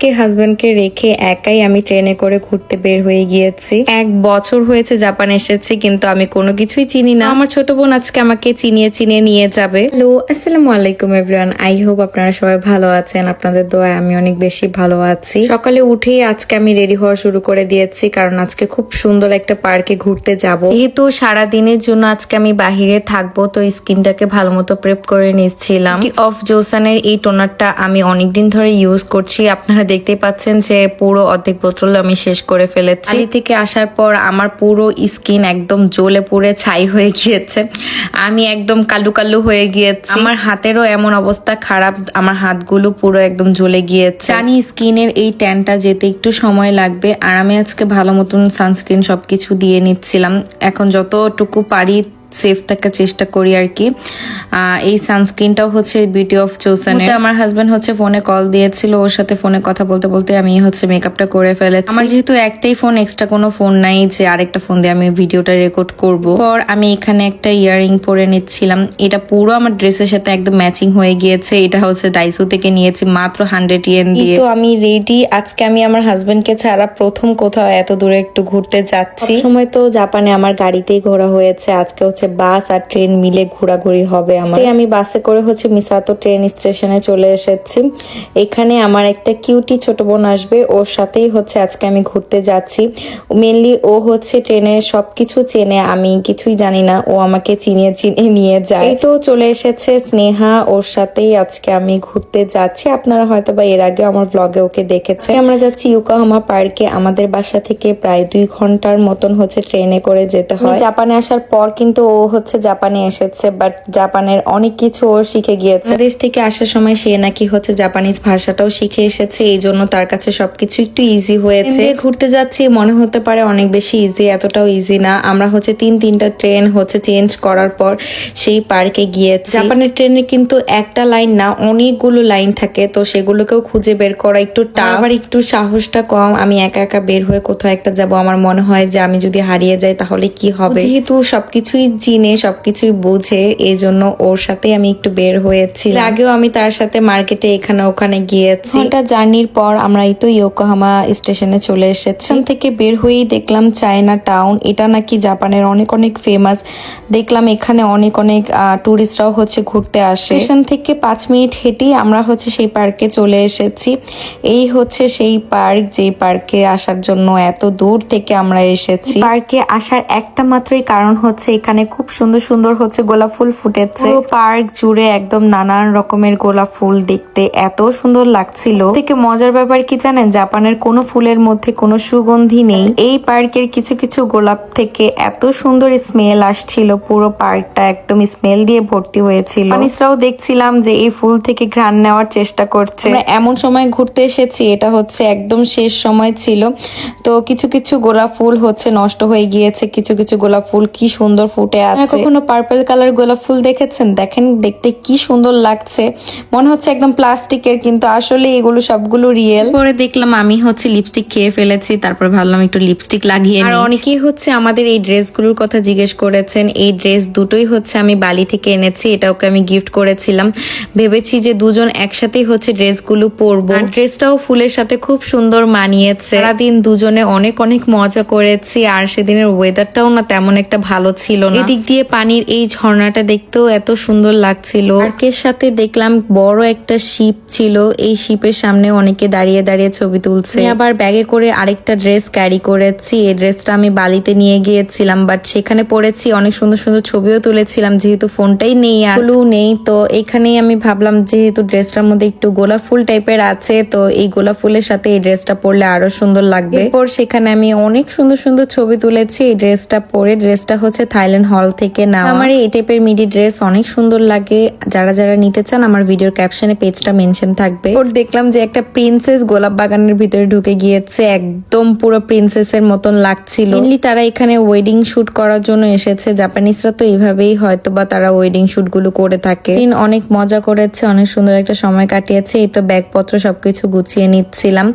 আজকে হাজবেন্ডকে রেখে একাই আমি ট্রেনে করে ঘুরতে বের হয়ে গিয়েছি। 1 বছর হয়েছে জাপান এসেছি, কিন্তু আমি কোনো কিছুই চিনি না। আমার ছোট বোন আজকে আমাকে চিনিয়ে চিনিয়ে নিয়ে যাবে। হ্যালো, আসসালামু আলাইকুম এভরিওয়ান। আই হোপ আপনারা সবাই ভালো আছেন। আপনাদের দোয়ায় আমি অনেক বেশি ভালো আছি। সকালে উঠেই আজকে আমি রেডি হওয়া শুরু করে দিয়েছি, কারণ আজকে খুব সুন্দর একটা পার্কে ঘুরতে যাব। যেহেতু সারা দিনের জন্য আজকে আমি বাহিরে থাকবো, তো স্কিনটাকে ভালো মতো প্রেপ করে নিচ্ছিলাম। অফ জোসানের এই টোনারটা আমি অনেকদিন ধরে ইউজ করছি। আপনারা দেখতেই পাচ্ছেন যে পুরো অর্ধেক বোতল আমি শেষ করে ফেলেছি। বাড়ি থেকে আসার পর আমার পুরো স্কিন একদম জ্বলে পুড়ে ছাই হয়ে গিয়েছে। আমি একদম কালু কালু হয়ে গিয়েছি। আমার হাতেরও এমন অবস্থা খারাপ, আমার হাতগুলো পুরো একদম জ্বলে গিয়েছে। জানি স্কিনের এই ট্যানটা যেতে একটু সময় লাগবে, আর আমি আজকে ভালো মতন সানস্ক্রিন সবকিছু দিয়ে নিচ্ছিলাম। এখন যতটুকু পারি সেফ থাকার চেষ্টা করি আর কি। এই সানস্ক্রিনটাও হচ্ছে বিউটি অফ জোসানের। আমার হাজবেন্ড হচ্ছে ফোনে কল দিয়েছিল, ওর সাথে ফোনে কথা বলতে বলতে আমি হচ্ছে মেকআপটা করে ফেলেছি। আমার যেহেতু একটাই ফোন, এক্সট্রা কোনো ফোন নাই যে আরেকটা ফোন দিয়ে আমি ভিডিওটা রেকর্ড করব। পর আমি এখানে একটা ইয়াররিং পরে নিচ্ছিলাম। এটা পুরো আমার ড্রেসের সাথে একদম ম্যাচিং হয়ে গিয়েছে। এটা হচ্ছে ডাইসো থেকে নিয়েছি মাত্র 100 ইয়েন দিয়ে। তো আমি রেডি। আজকে আমি আমার হাজবেন্ডকে ছাড়া প্রথম কোথাও এত দূরে একটু ঘুরতে যাচ্ছি। সময় তো জাপানে আমার গাড়িতেই ঘোরা হয়েছে, আজকে হচ্ছে বাস আর ট্রেন মিলে ঘোরাঘুরি হবে আমার। আমি বাসে করে হচ্ছে মিসাতো ট্রেন স্টেশনে চলে এসেছি। এখানে আমার একটা কিউটি ছোট বোন আসবে, ওর সাথেই হচ্ছে আজকে আমি ঘুরতে যাচ্ছি। মেনলি ও হচ্ছে ট্রেনের সবকিছু চেনে, আমি কিছুই জানি না। ও আমাকে চিনিয়ে চিনিয়ে নিয়ে যায়। এই তো চলে এসেছে স্নেহা, ওর সাথেই আজকে আমি ঘুরতে যাচ্ছি। আপনারা হয়তো বা এর আগে আমার ব্লগে ওকে দেখেছে। আমরা যাচ্ছি ইয়োকোহামা পার্কে। আমাদের বাসা থেকে প্রায় 2 ঘন্টার মতন হচ্ছে ট্রেনে করে যেতে হয়। জাপানে আসার পর কিন্তু ও হচ্ছে জাপানে এসেছে, বাট জাপানের অনেক কিছু ও শিখে গিয়েছে। দেশ থেকে আসার সময় সে নাকি হচ্ছে জাপানিজ ভাষাটাও শিখে এসেছে, এই জন্য তার কাছে সবকিছু একটু ইজি হয়েছে। ঘুরতে যাচ্ছি মনে হতে পারে অনেক বেশি ইজি, এতটাও ইজি না। আমরা হচ্ছে 3-3টা ট্রেন হচ্ছে চেঞ্জ করার পর সেই পার্কে গিয়েছি। জাপানের ট্রেনে কিন্তু একটা লাইন না, অনেকগুলো লাইন থাকে, তো সেগুলোকেও খুঁজে বের করা একটু টাফ। আবার একটু সাহসটা কম। আমি একা একা বের হয়ে কোথাও একটা যাব, আমার মনে হয় যে আমি যদি হারিয়ে যাই তাহলে কি হবে। যেহেতু সবকিছুই চিনে সবকিছুই বুঝে, এই জন্য ওর সাথে আমি একটু বের হয়েছি। আগেও আমি তার সাথে মার্কেটে এখানে ওখানে গিয়েছি। ঘন্টা জার্নির পর আমরা এই তো ইয়োকোহামা স্টেশনে চলে এসেছি। থেকে বের হয়েই দেখলাম চায়না টাউন। এটা নাকি জাপানের অনেক অনেক ফেমাস। দেখলাম এখানে অনেক অনেক টুরিস্টরাও হচ্ছে ঘুরতে আসে। স্টেশন থেকে 5 মিনিট হেঁটেই আমরা হচ্ছে সেই পার্কে চলে এসেছি। এই হচ্ছে সেই পার্ক, যে পার্কে আসার জন্য এত দূর থেকে আমরা এসেছি। পার্কে আসার একটা মাত্রই কারণ হচ্ছে এখানে খুব সুন্দর সুন্দর হচ্ছে গোলাপ ফুল ফুটেছে। পুরো পার্ক জুড়ে একদম নানান রকমের গোলাপ ফুল, দেখতে এত সুন্দর লাগছিল। থেকে মজার ব্যাপার কি জানেন, জাপানের কোনো ফুলের মধ্যে কোনো সুগন্ধি নেই। এই পার্কের কিছু কিছু গোলাপ থেকে এত সুন্দর স্মেল আসছিল, পুরো পার্কটা একদম স্মেল দিয়ে ভর্তি হয়েছিল। মানুষরাও দেখছিলাম যে এই ফুল থেকে ঘ্রাণ নেওয়ার চেষ্টা করছে। এমন সময় ঘুরতে এসেছি, এটা হচ্ছে একদম শেষ সময় ছিল, তো কিছু কিছু গোলাপ ফুল হচ্ছে নষ্ট হয়ে গিয়েছে। কিছু কিছু গোলাপ ফুল কি সুন্দর ফুটে আছে। কখনো পার্পল কালার গোলাপ ফুল দেখেছেন? দেখেন দেখতে কি সুন্দর লাগছে, মনে হচ্ছে একদম প্লাস্টিকের, কিন্তু আসলে এগুলো সবগুলো রিয়েল। পরে দেখলাম আমি হচ্ছে লিপস্টিক খেয়ে ফেলেছি, তারপর ভাবলাম একটু লিপস্টিক লাগিয়ে নিই। আর অনেকেই হচ্ছে আমাদের এই ড্রেসগুলোর কথা জিজ্ঞেস করেছেন। এই ড্রেস দুটোই হচ্ছে আমি বালি থেকে এনেছি, এটা ওকে আমি গিফট করেছিলাম। ভেবেছি যে দুজন একসাথেই হচ্ছে ড্রেসগুলো পরবো। ড্রেসটাও ফুলের সাথে খুব সুন্দর মানিয়েছে। সারাদিন দুজনে অনেক অনেক মজা করেছি, আর সেদিনের ওয়েদারটাও না তেমন একটা ভালো ছিল না। এদিক দিয়ে পানির এই ঝর্ণাটা দেখতেও এত সুন্দর লাগছিল। পার্কের সাথে দেখলাম বড় একটা শিপ ছিল, এই শিপের সামনে অনেকে দাঁড়িয়ে দাঁড়িয়ে ছবি তুলছে। আবার ব্যাগে করে আরেকটা ড্রেস ক্যারি করেছি। এই ড্রেসটা আমি বালিতে নিয়ে গিয়েছিলাম, বাট সেখানে পরেছি, অনেক সুন্দর সুন্দর ছবিও তুলেছিলাম, যেহেতু ফোনটাই নেই আর ফুলও নেই। তো এখানেই আমি ভাবলাম যেহেতু ড্রেসটার মধ্যে একটু গোলাপ ফুল টাইপের আছে, তো এই গোলাপ ফুলের সাথে এই ড্রেসটা পরলে আরো সুন্দর লাগবে। এরপর সেখানে আমি অনেক সুন্দর সুন্দর ছবি তুলেছি এই ড্রেসটা পরে। ড্রেসটা হচ্ছে থাইল্যান্ড হল থেকে না। আমার এই টাইপের মিডি ড্রেস অনেক সুন্দর লাগে। যারা যারা নিতে চান আমার ভিডিওর ক্যাপশনে পেজটা মেনশন থাকবে। ওর দেখলাম যে একটা প্রিন্সেস গোলাপ বাগানের ভিতরে ঢুকে গিয়েছে, একদম পুরো প্রিন্সেসের মতন লাগছিল। মেনলি তারা এখানে ওয়েডিং শুট করার জন্য এসেছে। জাপানিজরা তো এইভাবেই হয়তো বা তারা ওয়েডিং শুট গুলো করে থাকে। অনেক মজা করেছে, অনেক সুন্দর একটা সময় কাটিয়েছে। এই তো ব্যাগপত্র সবকিছু গুছিয়ে নিচ্ছিলাম।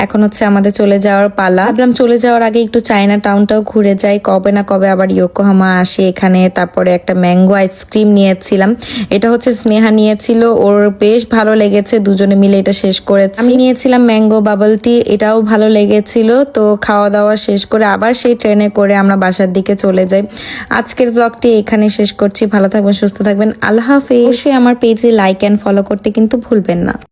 এখন হচ্ছে আমাদের চলে যাওয়ার পালা। ভাবলাম চলে যাওয়ার আগে একটু চায়না টাউনটাও ঘুরে যাই, কবে না কবে আবার ইয়োকোহামা আসি। আসি এখানে। তারপরে একটা ম্যাঙ্গো আইসক্রিম নিয়েছিলাম, এটা হচ্ছে স্নেহা নিয়েছিল, ওর বেশ ভালো লেগেছে, দুজনে মিলে এটা শেষ করেছি। আমি নিয়েছিলাম ম্যাঙ্গো বাবল টি, এটাও ভালো লেগেছিল। তো খাওয়া দাওয়া শেষ করে আবার সেই ট্রেনে করে আমরা বাসার দিকে চলে যাই। আজকের ব্লগটি এখানে শেষ করছি। ভালো থাকবেন, সুস্থ থাকবেন, আল্লাহ হাফেজ। অবশ্যই আমার পেজে লাইক অ্যান্ড ফলো করতে কিন্তু ভুলবেন না।